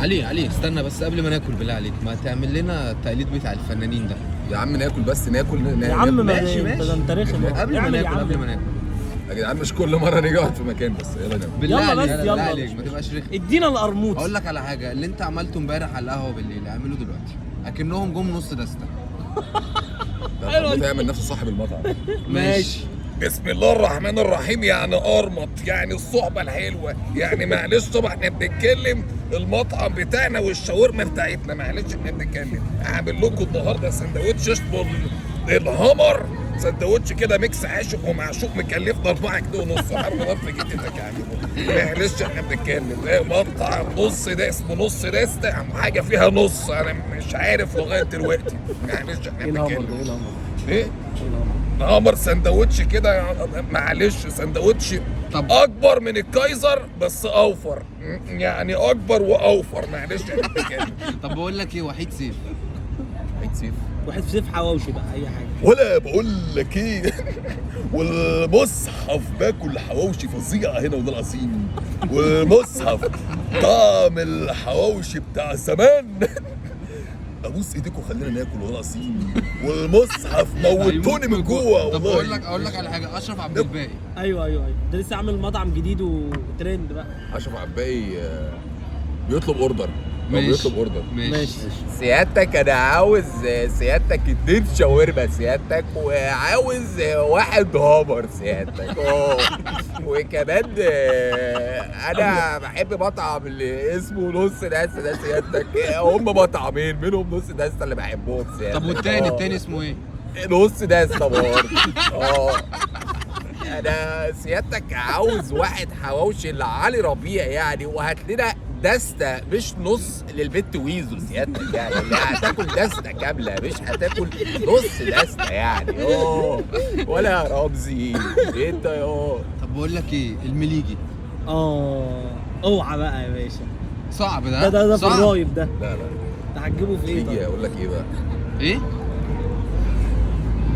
علي استنى بس قبل ما ناكل بالله عليك، ما تعمل لنا التقليد بتاع الفنانين ده يا عم. ناكل بس ناكل يا عم ماشي انت رخم. قبل ما ناكل يا جدعان. مش كل مره نيجي نقعد في مكان بس. يلا ناكل بالله يلا عليك بس، بالله يلا. عليك ما تبقاش رخم. ادينا القرموط. اقول لك على حاجه، اللي انت عملته امبارح على القهوه بالليل اعمله دلوقتي اكنهم جم نص دسته. ده يعمل نفسه صاحب المطعم. ماشي. بسم الله الرحمن الرحيم. يعني قرمط، يعني الصحبه الحلوه، يعني معلش طبعا احنا بنتكلم المطعم بتاعنا والشاورما بتاعتنا. معلش احنا بنتكلم. هعمل لكم النهارده سندوتش اسمه الهمر. سندوتش كده ميكس عاشق ومعشوق مكلفنا 4 جنيه ونص. حرب نفس جيتك يعني. معلش احنا بنتكلم مطعم نص ده اسمه نص دست، حاجه فيها نص انا مش عارف لغايه دلوقتي. معلش احنا بنتكلم ايه الهمر سندوتش كده. معلش سندوتش طب اكبر من الكايزر بس اوفر، يعني اكبر واوفر. معلش احنا بنتكلم. طب بقول لك ايه، وحيد سيف واحد في سيف حواوشي بقى اي حاجه. ولا بقول لك ايه والمصحف باكل حواوشي فظيعه هنا والله العظيم. والمصحف طعم الحواوشي بتاع زمان. ابوس ايديكم خلينا ناكل والله العظيم. والمصحف موتوني من جوه. طب والله اقول لك على حاجه، اشرف عبد الباقي. ايوه ده لسه عامل مطعم جديد وترند بقى. اشرف عباقي بيطلب اوردر. ماشي ماشي. سيادتك انا عاوز سيادتك 2 شاورما سيادتك، وعاوز 1 هامر سيادتك. وكمان انا بحب مطعم اللي اسمه نص دسته ده سيادتك. هم مطعمين منهم نص دسته اللي بحبهم سيادتك. طب والتاني اسمه ايه؟ نص دسته برضه. انا سيادتك عاوز 1 حواوشي لعلي ربيع يعني، وهات لنا دستة مش نص للبت ويزو سيادتك. يعني هتاكل دستة كاملة مش هتاكل نص دستة يعني. ولا يا رمزي انت طب بقول لك ايه، المليجي. اوعى بقى يا باشا. صعب ده. ده في الرايب ده. لا انت هتجيبه في ايه؟ يجي اقول لك ايه بقى. ايه؟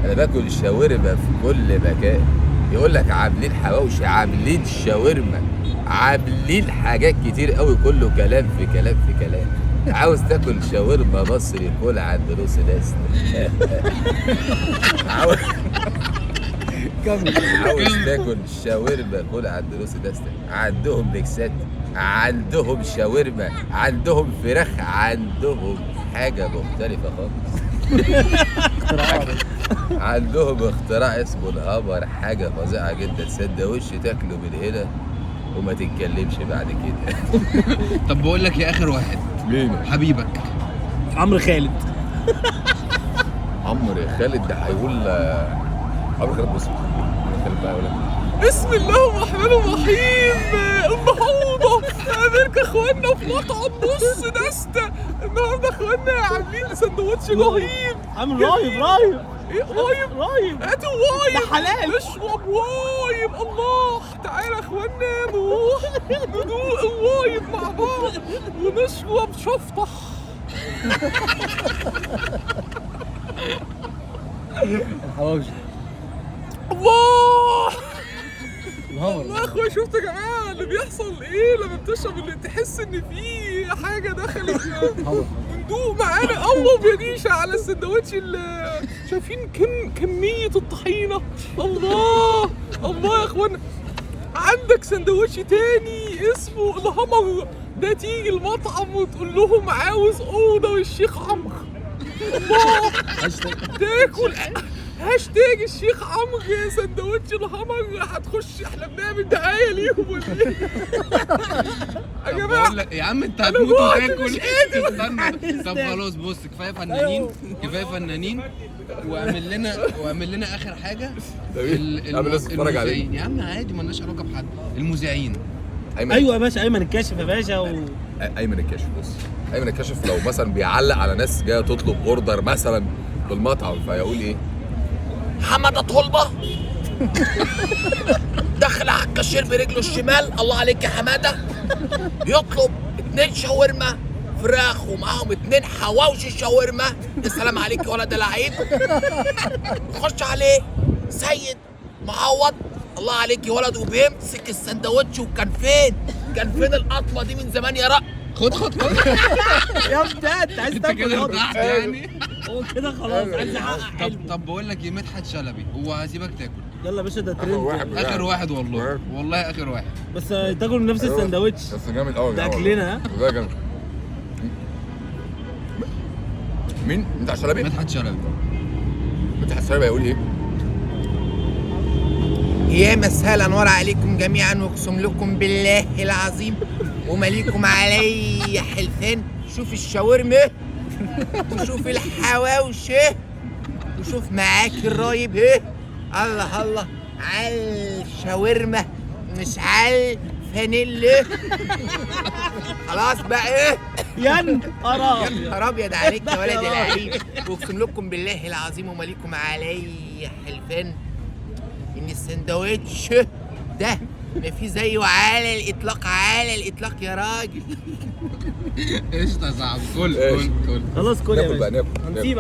انا باكل شاورما في كل مكان. يقول لك عاملين حواوشي، عاملين شاورما، عاملين حاجات كتير قوي. كله كلام في كلام في كلام. عاوز تاكل شاورما مصري كل عند نص دست. عاوز تاكل شاورما كل عند نص دست. عندهم ميكسات، عندهم شاورما، عندهم فراخ، عندهم حاجه مختلفه خالص. عندهم اختراع اسمه الهامر، حاجه فظيعه جدا. سندوتش تاكله من هنا وما تتكلمش بعد كده. طب بقول لك يا اخر واحد، مين عمرو حبيبك خالد. عمرو خالد ده هيقول عمرو خالد. بص خالد بقى يقول لك بسم الله الرحمن الرحيم. النهارده قابلك اخواننا في مطعم نص دسته. النهارده اخواننا عاملين سندوتش رهيب. عامل رايب. ايه رايب؟ هاتوا رايب. ده حلال. نشرب رايب. الله تعالى يا اخوانا نروح ندوق الرايب مع بعض ونشرب شفطح. الحواوشي. الله الهمر. يا اخويا شفتوا يا جماعه اللي بيحصل ايه لما بتشرب، اللي تحس ان في حاجه دخلت. وندوق معانا الله بيريشه على السندوتش اللي شايفين كميه الطحينه. الله يا اخوانا. عندك سندوتش تاني اسمه الهمر ده. تيجي المطعم وتقول لهم عاوز اوضه والشيخ عمرو. الله تاكل هاشتاج الشيخ عمرو سندوتش الهمر. هتخش احنا بنعمل دعايه ليهم ولا ايه؟ يا جماعه يا عم انت هتموت وتاكل. مش قادر. استنى. طب خلاص بص، كفايه فنانين واعمل لنا اخر حاجه. المذيعين يا عم عادي مالناش علاقه بحد. المذيعين. ايوه يا باشا، ايمن الكاشف يا باشا. ايمن الكاشف. بص ايمن الكاشف لو مثلا بيعلق على ناس جايه تطلب اوردر مثلا في المطعم، فيقول ايه؟ حماده طلبه دخل على الكاشير برجله الشمال. الله عليك يا حماده. يطلب 2 شاورما فراخ ومعاهم 2 حواوشي شاورما. السلام عليك يا ولد العيب. خش عليه سيد معوض. الله عليك يا ولد. وبيمسك السندوتش. وكان فين القطمه دي من زمان يا رق. خد يا ابني انت عايز انت تاكل كده ياض. ارتحت يعني. هو كده خلاص عايز يحقق حلمه. طب بقول لك ايه، مدحت شلبي هو هسيبك تاكل. يلا يا باشا ده اخر واحد ترند. اخر واحد والله، والله اخر واحد. بس تاكل من نفس السندوتش. بس جامد قوي ده اكلنا ها. ده جامد. مين؟ مدحت شلبي؟ مدحت شلبي. مدحت شلبي هيقول ايه؟ يا مساء الانوار عليكم جميعا، واقسم لكم بالله العظيم ومليكم علي حلفان. شوف الشاورما وشوف الحواوشي وشوف معاك الرايب ايه. الله الله على الشاورما مش على الفانيلا. خلاص بقى ايه يا نهار ابيض عليك يا ولد العيب. واقسم لكم بالله العظيم ومليكم علي حلفان ان السندوتش ده ما في زيه على الاطلاق، على الاطلاق يا راجل. قشطه يا صاحبي، كل ايش؟ كل خلاص كل يا ناكل بقى، باشا ناكل. هنسيبك.